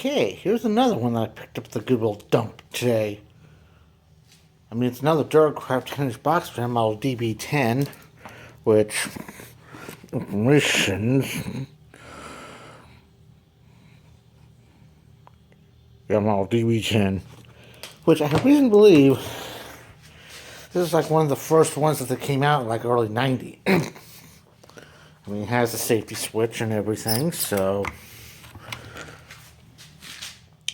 Okay, here's another one that I picked up at the Goodwill dump today. I mean, it's another Duracraft 10-inch box fan model DB-10, which missions. Yeah, model DB-10, which I really believe this is like one of the first ones that came out in like early '90s. I mean, it has a safety switch and everything, so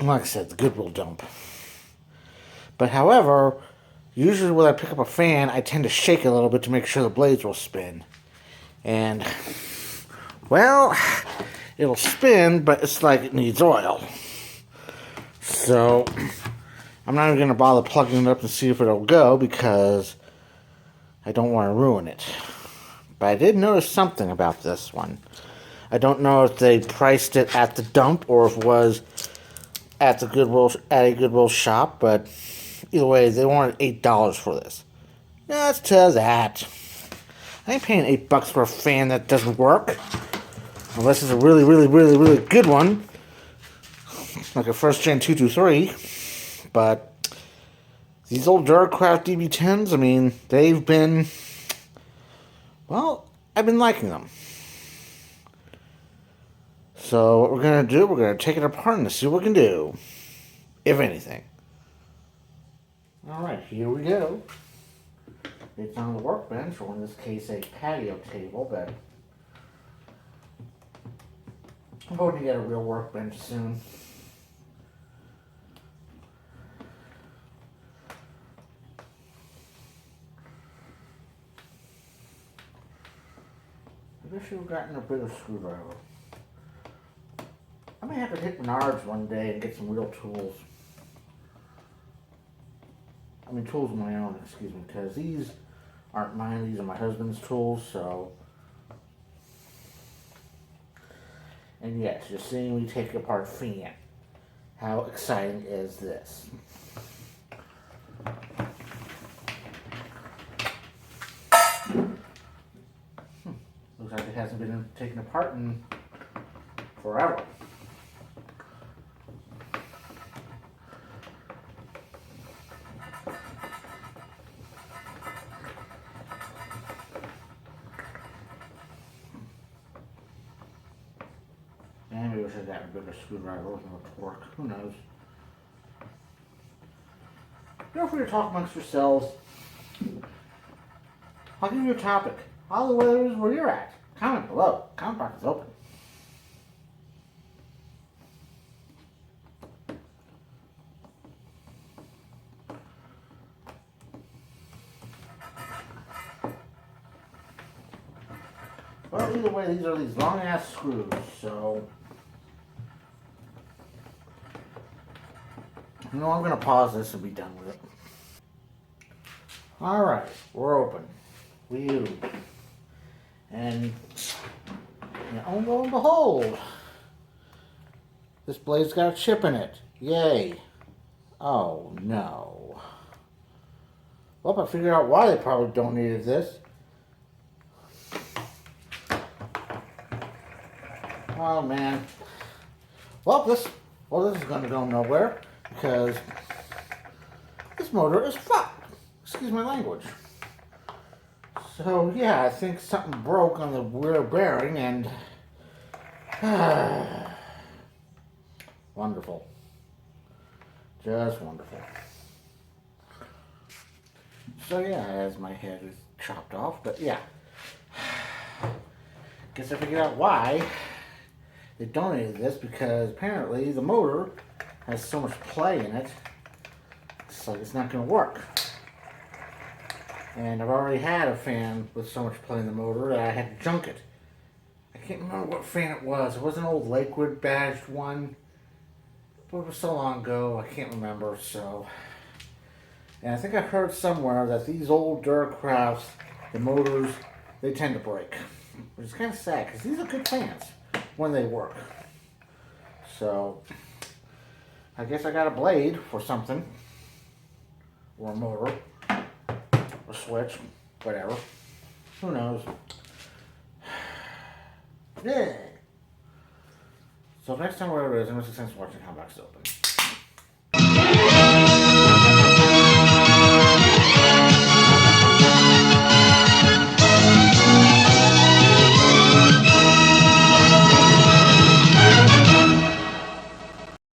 like I said, the Goodwill dump. But however, usually when I pick up a fan, I tend to shake it a little bit to make sure the blades will spin. And, well, it'll spin, but it's like it needs oil. So, I'm not even going to bother plugging it up and see if it'll go because I don't want to ruin it. But I did notice something about this one. I don't know if they priced it at the dump or if it was at a Goodwill shop, but either way, they wanted $8 for this. That's to that. I ain't paying $8 for a fan that doesn't work. Unless it's a really, really, really, really good one. Like a first gen 223. But these old Duracraft DB-10s, I mean, they've been, well, I've been liking them. So what we're going to do, we're going to take it apart and see what we can do. If anything. Alright, here we go. It's on the workbench, or in this case a patio table, but I'm going to get a real workbench soon. I wish you had gotten a bigger screwdriver. I may have to hit Menards one day and get some real tools. I mean, tools of my own, excuse me, because these aren't mine, these are my husband's tools, so. And yes, you're seeing me take apart a fan. How exciting is this? Looks like it hasn't been taken apart in forever. And maybe I should have gotten a bigger screwdriver with more torque. Who knows? Feel free to talk amongst yourselves. I'll give you a topic. All the weathers where you're at. Comment below. Comment box is open. Well, either way, these are these long ass screws, so. You know, I'm going to pause this and be done with it. Alright, we're open. Wheel. And lo and behold, this blade's got a chip in it. Yay. Oh no. Well, I figured out why they probably donated this. Oh man. Well, this is going to go nowhere because this motor is fucked. Excuse my language. So yeah, I think something broke on the rear bearing and wonderful. Just wonderful. So yeah, as my head is chopped off, but yeah. Guess I figured out why they donated this, because apparently the motor has so much play in it, it's like it's not going to work. And I've already had a fan with so much play in the motor that I had to junk it. I can't remember what fan it was. It was an old Lakewood badged one. But it was so long ago, I can't remember, so. And I think I heard somewhere that these old Duracrafts, the motors, they tend to break. Which is kind of sad, because these are good fans when they work. So, I guess I got a blade for something. Or a motor. Or switch. Whatever. Who knows? Yeah. So next time, whatever it is, I'm going to watching how box open.